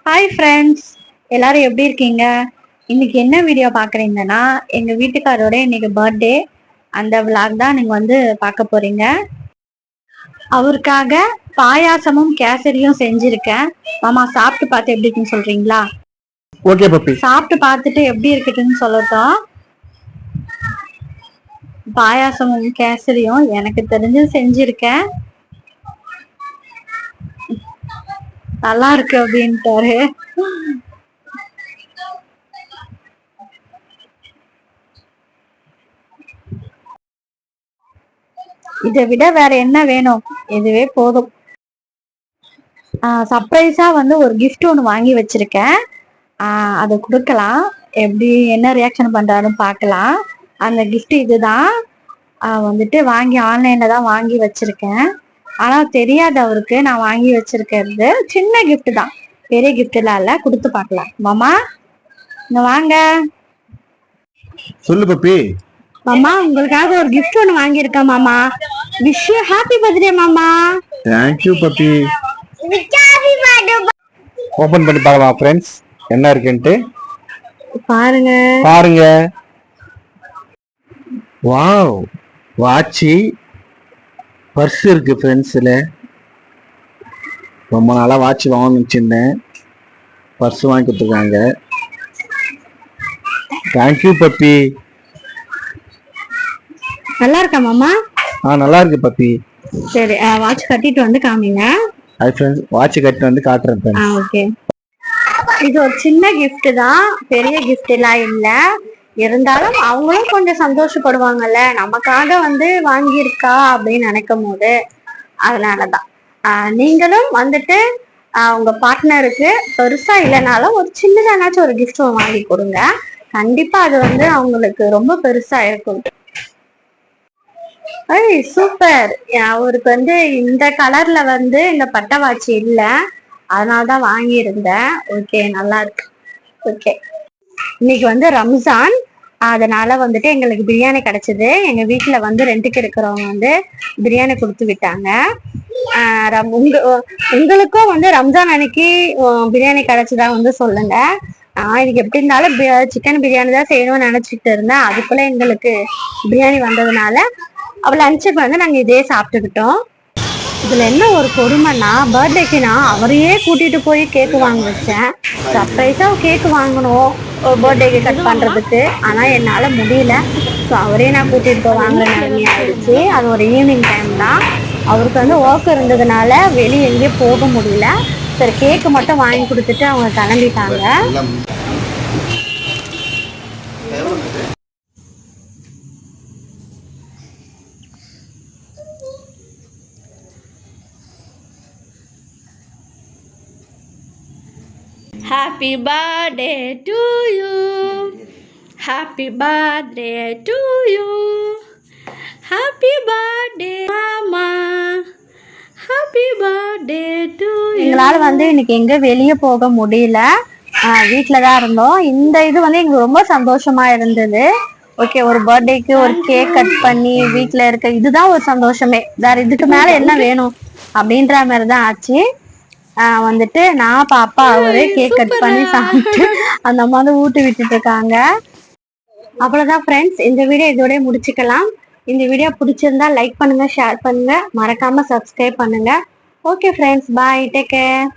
Hi friends, எல்லாரும் எப்படி இருக்கீங்க? இன்னைக்கு என்ன வீடியோ பார்க்குறீங்கன்னா, எங்கள் வீட்டுக்காரோட இன்னைக்கு பர்த்டே. அந்த விளாக் தான் நீங்கள் வந்து பார்க்க போறீங்க. அவருக்காக பாயாசமும் கேசரியும் செஞ்சிருக்கேன். மாமா சாப்பிட்டு பார்த்து எப்படி இருக்குன்னு சொல்றீங்களா? Okay puppy. சாப்பிட்டு பார்த்துட்டு எப்படி இருக்குதுன்னு சொல்லட்டும். பாயாசமும் கேசரியும் எனக்கு தெரிஞ்சு செஞ்சிருக்கேன். நல்லா இருக்கு அப்படின்ட்டாரு. இதை விட வேற என்ன வேணும்? இதுவே போதும். சர்ப்ரைஸா வந்து ஒரு கிஃப்ட் ஒன்று வாங்கி வச்சிருக்கேன். அதை கொடுக்கலாம். எப்படி என்ன ரியாக்ஷன் பண்றாருன்னு பார்க்கலாம். அந்த கிஃப்ட் இதுதான். வந்துட்டு வாங்கி ஆன்லைன்ல தான் வாங்கி வச்சிருக்கேன். ஆனா தெரியாது அவருக்கு நான் வாங்கி வச்சிருக்கிறது. சின்ன கிஃப்ட் தான், பெரிய கிஃப்ட் எல்லாம் இல்ல. கொடுத்து பார்க்கலாம். மாமா இங்க வாங்க. சொல்லு பப்பி. மாமா உங்களுக்காக ஒரு கிஃப்ட் ஒன்று வாங்கியிருக்கேன் மாமா. விஷ் யூ ஹாப்பி பர்த்டே மாமா. Thank you puppy. ஓபன் பண்ணி பார்க்கலாம் ஃப்ரெண்ட்ஸ், என்ன இருக்குன்ட்டு பாருங்க. பாருங்க. வாவ், வாட்சி, பர்ஸ் இருக்கு ஃப்ரெண்ட்ஸ்ல. ரொம்ப நாளா வாட்சி வாங்கணும்னு வச்சிருந்தேன். பர்ஸ் வாங்கி கொடுத்துருக்காங்க. Thank you puppy. நல்லா இருக்கா மாமா? நல்லா இருக்கு பப்பி. சரி, வாட்ச் கட்டிட்டு வந்து காமிங்க. ஹாய் ஃப்ரெண்ட்ஸ், வாட்ச் கட்டிட்டு வந்து காட்டுறேன் ஃப்ரெண்ட்ஸ். ஓகே. இது ஒரு சின்ன கிஃப்ட் தான், பெரிய கிஃப்ட் எல்லாம் இல்ல. இருந்தாலும் அவங்களும் கொஞ்சம் சந்தோஷப்படுவாங்கல்ல, நமக்காக வந்து வாங்கியிருக்கா அப்படின்னு நினைக்கும் போது. அதனாலதான் நீங்களும் வந்துட்டு உங்க பார்ட்னருக்கு பெருசா இல்லைனாலும் ஒரு சின்னதானாச்சும் ஒரு கிஃப்ட் வாங்கி கொடுங்க. கண்டிப்பா அது வந்து அவங்களுக்கு ரொம்ப பெருசா இருக்கும். சூப்பர். அவருக்கு வந்து இந்த கலர்ல வந்து இந்த பட்டை வாட்சி இல்ல, அதனாலதான் வாங்கி இருந்தேன். ஓகே, நல்லா இருக்கு. ஓகே, இன்னைக்கு வந்து ரம்ஜான், அதனால வந்துட்டு எங்களுக்கு பிரியாணி கிடைச்சது. எங்க வீட்டுல வந்து ரெண்டுக்கு இருக்கிறவங்க வந்து பிரியாணி கொடுத்து விட்டாங்க. உங்களுக்கும் வந்து ரம்ஜான் அன்னைக்கு பிரியாணி கிடைச்சதா வந்து சொல்லுங்க. இன்னைக்கு எப்படி இருந்தாலும் சிக்கன் பிரியாணி தான் செய்யணும்னு நினைச்சிட்டு இருந்தேன். அதுக்குள்ள எங்களுக்கு பிரியாணி வந்ததுனால லஞ்சுக்கு வந்து நாங்க இதே சாப்பிட்டுக்கிட்டோம். இதுல என்ன ஒரு கொடுமைன்னா, பர்த்டேக்கு நான் அவரையே கூட்டிட்டு போய் கேக்கு வாங்க வச்சேன். சர்ப்ரைஸா கேக்கு வாங்கணும் பர்த்டேக்கு கட் பண்றதுக்கு. ஆனா என்னால முடியல. ஸோ அவரே நான் கூட்டிட்டு போய் வாங்குற நிலைமை ஆயிடுச்சு. அது ஒரு ஈவினிங் டைம் தான். அவருக்கு வந்து ஒர்க் இருந்ததுனால வெளியே எங்கேயும் போக முடியல. சரி, கேக்கு மட்டும் வாங்கி கொடுத்துட்டு அவங்க கிளம்பிட்டாங்க. Happy birthday to you. Happy birthday to you. Happy birthday mama. Happy birthday to you. எங்களால வந்து இன்னைக்கு எங்க வெளியே போக முடியல. வீட்டுல தான் இருந்தோம். இந்த இது வந்து எங்களுக்கு ரொம்ப சந்தோஷமா இருந்தது. ஓகே, ஒரு பர்த்டேக்கு ஒரு கேக் கட் பண்ணி வீட்டுல இருக்க இதுதான் ஒரு சந்தோஷமே. வேற இதுக்கு மேல என்ன வேணும் அப்படின்ற மாதிரி தான் ஆச்சு. வந்துட்டு நான் பாப்பா அவரு கேக் கட் பண்ணி சாப்பிட்டு அந்த அம்மா வந்து ஊட்டி விட்டுட்டு இருக்காங்க. அவ்வளவுதான் ஃப்ரெண்ட்ஸ், இந்த வீடியோ இதோட முடிச்சுக்கலாம். இந்த வீடியோ பிடிச்சிருந்தா லைக் பண்ணுங்க, ஷேர் பண்ணுங்க, மறக்காம சப்ஸ்கிரைப் பண்ணுங்க. ஓகே ஃப்ரெண்ட்ஸ், பாய், டேக் கேர்.